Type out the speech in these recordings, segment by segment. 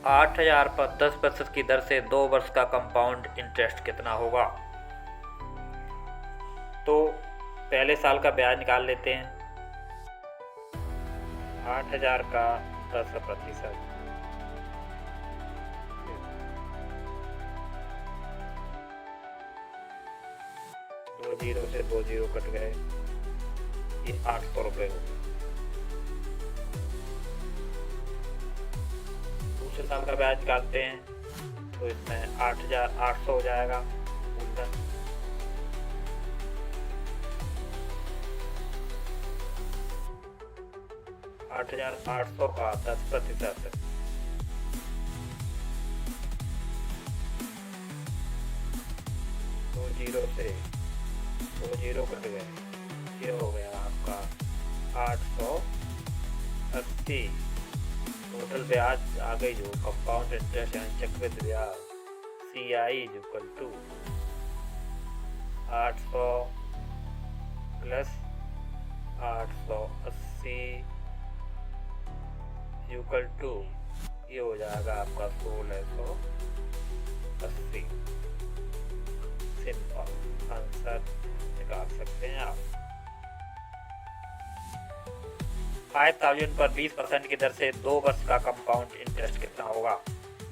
8,000 पर 10% की दर से 2 वर्ष का कंपाउंड इंटरेस्ट कितना होगा? तो पहले साल का ब्याज निकाल लेते हैं। 8,000 का 10%, 2 जीरो से 2 जीरो कट गए, ये 800 रुपये हो गए। दूसरे साल का ब्याज निकालते हैं तो इसमें 8,800 हो जाएगा मूलधन। 8,800 का 10%, 2 जीरो से 2 जीरो कट गए, ये हो गया आपका 880। टोटल ब्याज आ गई जो कंपाउंड इंटरेस्ट यानी चक्रवृद्धि ब्याज, CI equal to 800 plus 880 equal to, ये हो जाएगा आपका 1680। सिंपल आंसर निकाल सकते हैं आप। 5,000 पर 20% की दर से 2 वर्ष का कंपाउंड इंटरेस्ट कितना होगा?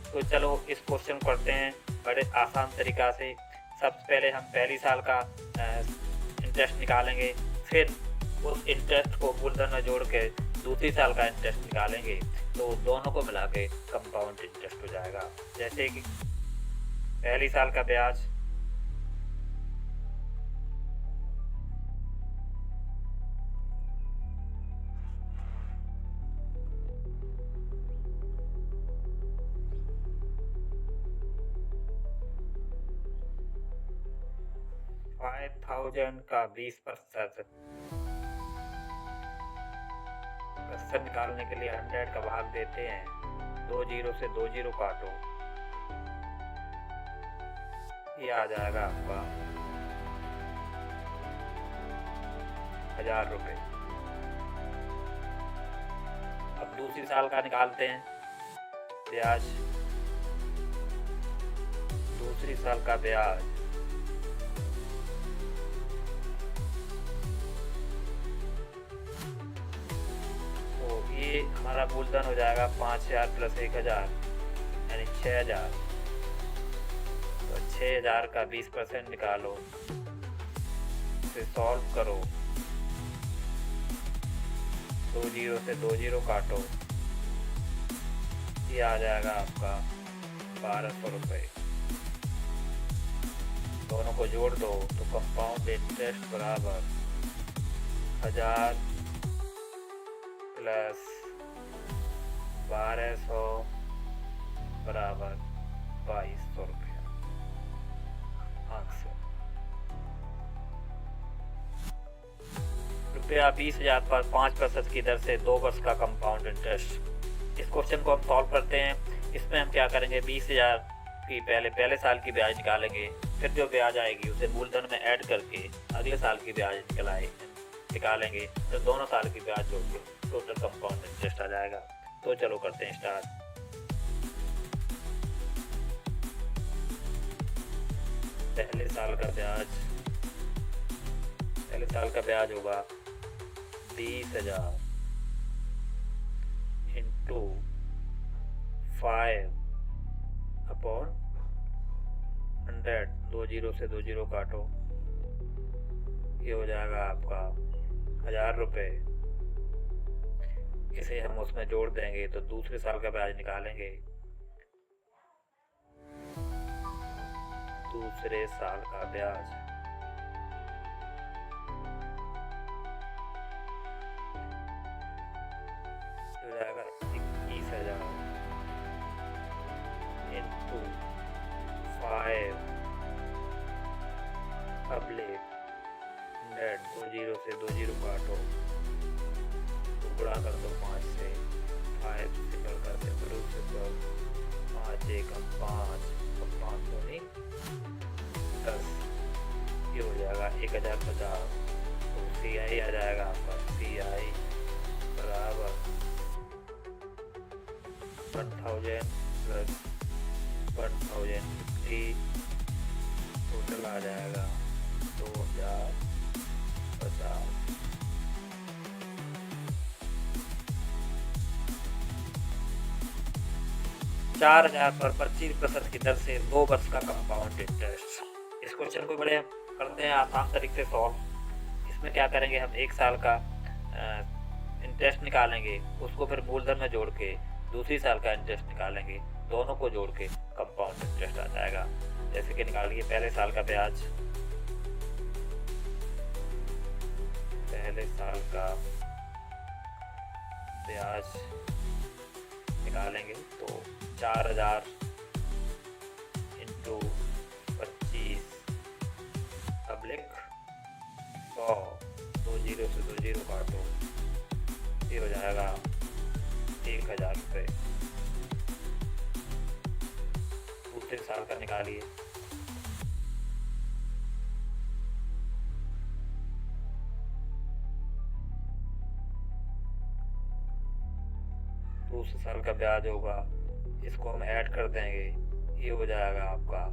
तो चलो इस क्वेश्चन को करते हैं बड़े आसान तरीका से। सबसे पहले हम पहली साल का इंटरेस्ट निकालेंगे, फिर उस इंटरेस्ट को मूलधन में जोड़ के दूसरी साल का इंटरेस्ट निकालेंगे, तो दोनों को मिला के कंपाउंड इंटरेस्ट हो जाएगा। जैसे कि पहली साल का ब्याज 5,000 का 20% निकालने के लिए 100 का भाग देते हैं, 2 जीरो से 2 जीरो काटो, ये आ जाएगा आपका 1,000 रुपये। अब दूसरी साल का निकालते हैं ब्याज। दूसरी साल का ब्याज ये हमारा मूलधन हो जाएगा 5,000 प्लस 1,000 यानी 6,000। तो 6,000 का 20% निकालो, इसे सॉल्व करो, 2 जीरो से 2 जीरो काटो, ये आ जाएगा आपका 1,200 रुपये। दोनों को जोड़ दो तो कंपाउंड इंटरेस्ट बराबर 1,000 प्लस 1,200 बराबर 2,200 रुपया। आंसर रुपया 20,000 पर 5% की दर से 2 वर्ष का कंपाउंड इंटरेस्ट। इस क्वेश्चन को हम सॉल्व करते हैं। इसमें हम क्या करेंगे, 20,000 की पहले साल की ब्याज निकालेंगे, फिर जो ब्याज आएगी उसे मूलधन में ऐड करके अगले साल की ब्याज निकालेंगे, तो दोनों साल की ब्याज जोड़ के टोटल कंपाउंड इंटरेस्ट आ जाएगा। तो चलो करते हैं स्टार्ट। पहले साल का ब्याज होगा 20,000 इंटू 5/100, 2 जीरो से 2 जीरो काटो, ये हो जाएगा आपका 1,000 रुपये। इसे हम उसमें जोड़ देंगे तो दूसरे साल का ब्याज निकालेंगे। दूसरे साल का ब्याज हो जाएगा 21,000 इंटू 5 अबले 100, 2 जीरो से 2 जीरो काटो, गुणा कर दो 5 से, 5 सिंपल कर दे, ग्रुप सिंपल, 5 एकम 5 और 5 दूनी 10, ये हो जाएगा 1,050। तो CI आ जाएगा आपका, CI बराबर 1,000 प्लस 1050 टोटल आ जाएगा 2050। 4000 पर 25% की दर से 2 वर्ष का कंपाउंड इंटरेस्ट। इस क्वेश्चन को बड़े करते हैं आसान तरीके से सॉल्व। इसमें क्या करेंगे, हम 1 साल का इंटरेस्ट निकालेंगे, उसको फिर मूलधन में जोड़ के दूसरी साल का इंटरेस्ट निकालेंगे, दोनों को जोड़ के कंपाउंड इंटरेस्ट आ जाएगा। जैसे कि निकालिए पहले साल का ब्याज, पहले साल का ब्याज निकालेंगे तो 4000 इंटू 25 पब्लिक 100, 2 जीरो से 2 जीरो काटो, ये हो जाएगा 1000 रुपये। दूसरे साल का निकालिए, दूसरे साल का ब्याज होगा, इसको हम ऐड कर देंगे, ये हो जाएगा आपका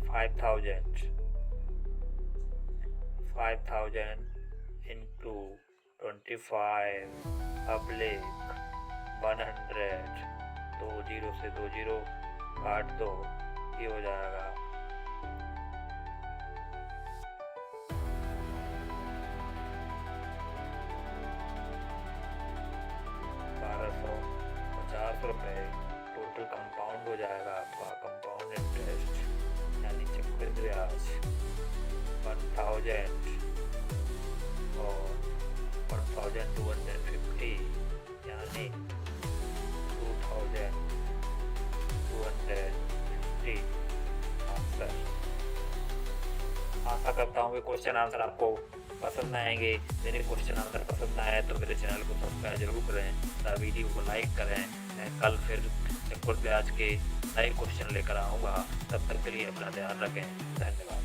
5000 इंटू 25 पब्लिक 100, 2 जीरो से 2 जीरो काट दो, ये हो जाएगा 1250 रुपये। टोटल कंपाउंड हो जाएगा आपका कंपाउंड इंटरेस्ट यानी चक्रवृद्धि ब्याज 1000 और 1250 यानी 2250 आंसर। आशा करता हूँ कि क्वेश्चन आंसर आपको पसंद आएंगे। मेरे क्वेश्चन आंसर पसंद आए तो मेरे चैनल को सब्सक्राइब जरूर करें, वीडियो को लाइक करें। मैं कल फिर चक्रवृद्धि ब्याज के नए क्वेश्चन लेकर आऊँगा। तब तक के लिए अपना ध्यान रखें। धन्यवाद।